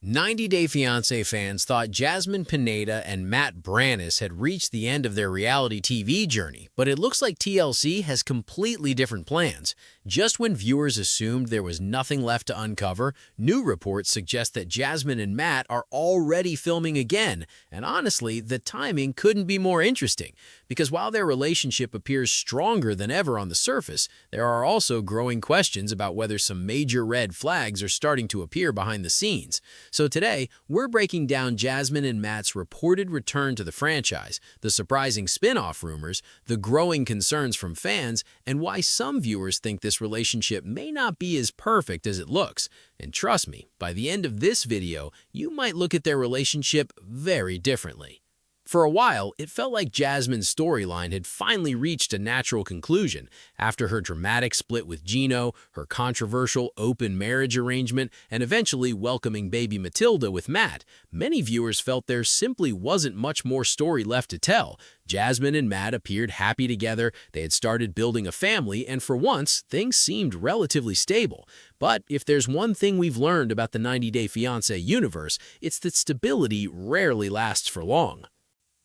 90 Day Fiancé fans thought Jasmine Pineda and Matt Branis had reached the end of their reality TV journey, but it looks like TLC has completely different plans. Just when viewers assumed there was nothing left to uncover, new reports suggest that Jasmine and Matt are already filming again, and honestly, the timing couldn't be more interesting. Because while their relationship appears stronger than ever on the surface, there are also growing questions about whether some major red flags are starting to appear behind the scenes. So today, we're breaking down Jasmine and Matt's reported return to the franchise, the surprising spin-off rumors, the growing concerns from fans, and why some viewers think this relationship may not be as perfect as it looks. And trust me, by the end of this video, you might look at their relationship very differently. For a while, it felt like Jasmine's storyline had finally reached a natural conclusion. After her dramatic split with Gino, her controversial open marriage arrangement, and eventually welcoming baby Matilda with Matt, many viewers felt there simply wasn't much more story left to tell. Jasmine and Matt appeared happy together, they had started building a family, and for once, things seemed relatively stable. But if there's one thing we've learned about the 90 Day Fiancé universe, it's that stability rarely lasts for long.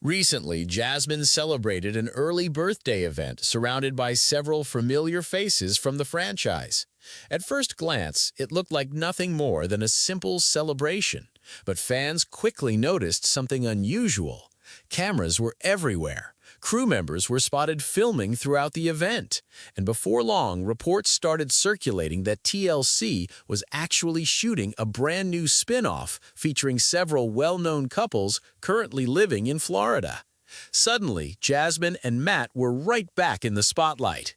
Recently, Jasmine celebrated an early birthday event surrounded by several familiar faces from the franchise. At first glance, it looked like nothing more than a simple celebration, but fans quickly noticed something unusual. Cameras were everywhere. Crew members were spotted filming throughout the event, and before long, reports started circulating that TLC was actually shooting a brand new spin-off featuring several well-known couples currently living in Florida. Suddenly, Jasmine and Matt were right back in the spotlight.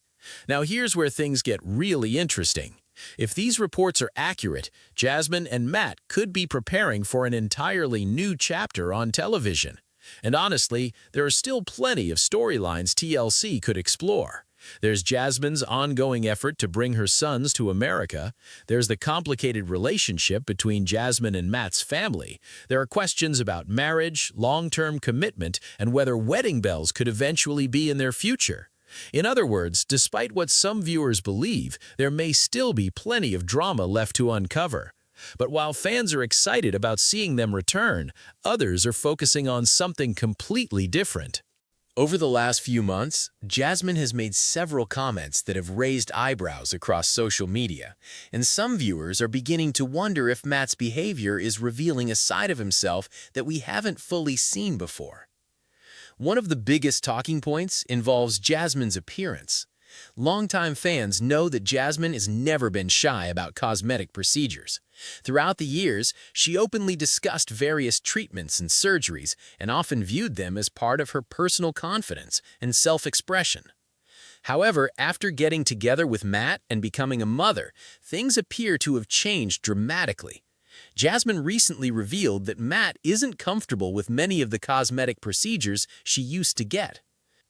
Now here's where things get really interesting. If these reports are accurate, Jasmine and Matt could be preparing for an entirely new chapter on television. And honestly, there are still plenty of storylines TLC could explore. There's Jasmine's ongoing effort to bring her sons to America. There's the complicated relationship between Jasmine and Matt's family. There are questions about marriage, long-term commitment, and whether wedding bells could eventually be in their future. In other words, despite what some viewers believe, there may still be plenty of drama left to uncover. But while fans are excited about seeing them return, others are focusing on something completely different. Over the last few months, Jasmine has made several comments that have raised eyebrows across social media, and some viewers are beginning to wonder if Matt's behavior is revealing a side of himself that we haven't fully seen before. One of the biggest talking points involves Jasmine's appearance. Longtime fans know that Jasmine has never been shy about cosmetic procedures. Throughout the years, she openly discussed various treatments and surgeries and often viewed them as part of her personal confidence and self-expression. However, after getting together with Matt and becoming a mother, things appear to have changed dramatically. Jasmine recently revealed that Matt isn't comfortable with many of the cosmetic procedures she used to get.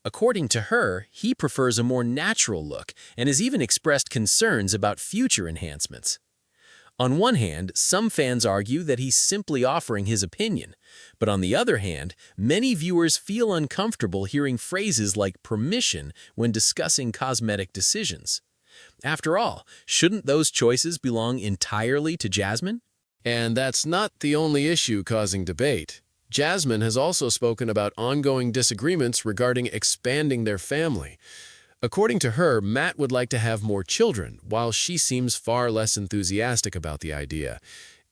According to her, he prefers a more natural look and has even expressed concerns about future enhancements. On one hand, some fans argue that he's simply offering his opinion, but on the other hand, many viewers feel uncomfortable hearing phrases like permission when discussing cosmetic decisions. After all, shouldn't those choices belong entirely to Jasmine? And that's not the only issue causing debate. Jasmine has also spoken about ongoing disagreements regarding expanding their family. According to her, Matt would like to have more children, while she seems far less enthusiastic about the idea.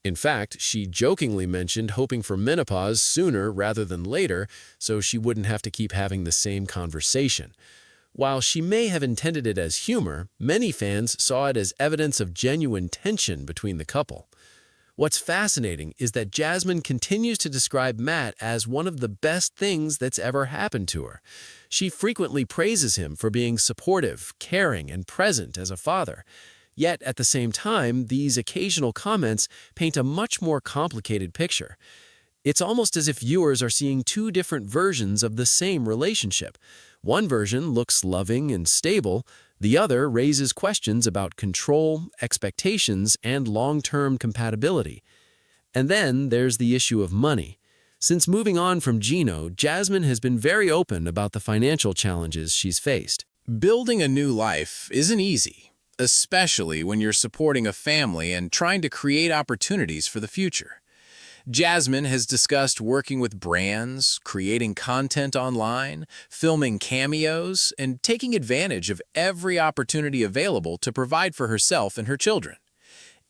In fact, she jokingly mentioned hoping for menopause sooner rather than later, so she wouldn't have to keep having the same conversation. While she may have intended it as humor, many fans saw it as evidence of genuine tension between the couple. What's fascinating is that Jasmine continues to describe Matt as one of the best things that's ever happened to her. She frequently praises him for being supportive, caring, and present as a father. Yet, at the same time, these occasional comments paint a much more complicated picture. It's almost as if viewers are seeing two different versions of the same relationship. One version looks loving and stable, the other raises questions about control, expectations, and long-term compatibility. And then there's the issue of money. Since moving on from Gino, Jasmine has been very open about the financial challenges she's faced. Building a new life isn't easy, especially when you're supporting a family and trying to create opportunities for the future. Jasmine has discussed working with brands, creating content online, filming cameos, and taking advantage of every opportunity available to provide for herself and her children.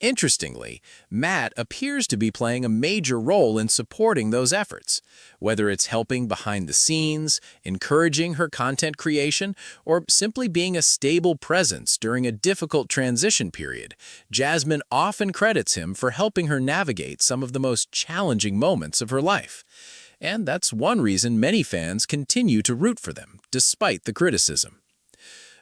Interestingly, Matt appears to be playing a major role in supporting those efforts, whether it's helping behind the scenes, encouraging her content creation, or simply being a stable presence during a difficult transition period. Jasmine often credits him for helping her navigate some of the most challenging moments of her life. And that's one reason many fans continue to root for them, despite the criticism.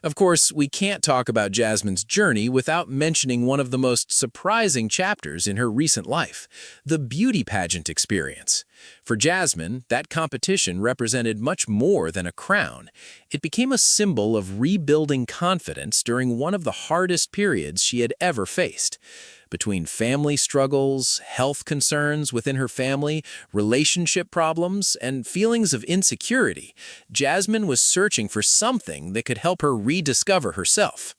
Of course, we can't talk about Jasmine's journey without mentioning one of the most surprising chapters in her recent life, the beauty pageant experience. For Jasmine, that competition represented much more than a crown. It became a symbol of rebuilding confidence during one of the hardest periods she had ever faced. Between family struggles, health concerns within her family, relationship problems, and feelings of insecurity, Jasmine was searching for something that could help her rediscover herself.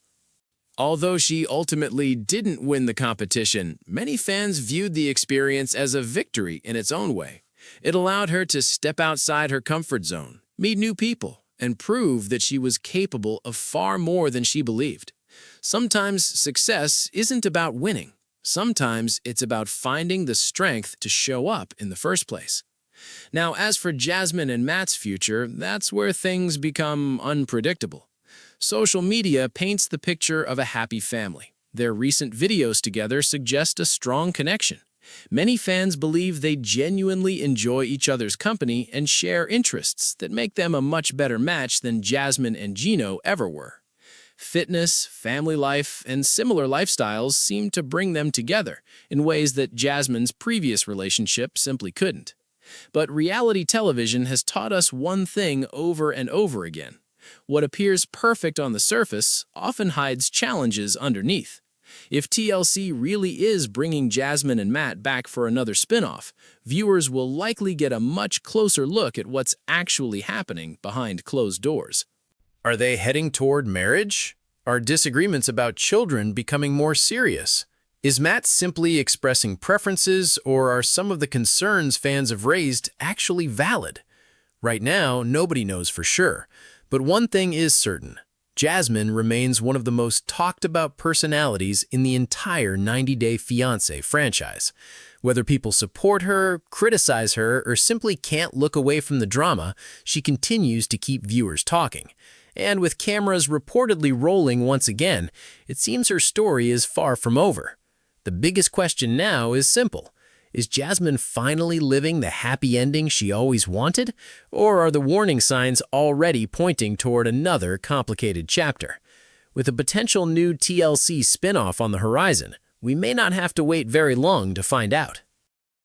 Although she ultimately didn't win the competition, many fans viewed the experience as a victory in its own way. It allowed her to step outside her comfort zone, meet new people, and prove that she was capable of far more than she believed. Sometimes success isn't about winning. Sometimes it's about finding the strength to show up in the first place. Now, as for Jasmine and Matt's future, that's where things become unpredictable. Social media paints the picture of a happy family. Their recent videos together suggest a strong connection. Many fans believe they genuinely enjoy each other's company and share interests that make them a much better match than Jasmine and Gino ever were. Fitness, family life, and similar lifestyles seem to bring them together in ways that Jasmine's previous relationship simply couldn't. But reality television has taught us one thing over and over again. What appears perfect on the surface often hides challenges underneath. If TLC really is bringing Jasmine and Matt back for another spin-off, viewers will likely get a much closer look at what's actually happening behind closed doors. Are they heading toward marriage? Are disagreements about children becoming more serious? Is Matt simply expressing preferences, or are some of the concerns fans have raised actually valid? Right now, nobody knows for sure, but one thing is certain. Jasmine remains one of the most talked-about personalities in the entire 90-Day Fiancé franchise. Whether people support her, criticize her, or simply can't look away from the drama, she continues to keep viewers talking. And with cameras reportedly rolling once again, it seems her story is far from over. The biggest question now is simple. Is Jasmine finally living the happy ending she always wanted? Or are the warning signs already pointing toward another complicated chapter? With a potential new TLC spin-off on the horizon, we may not have to wait very long to find out.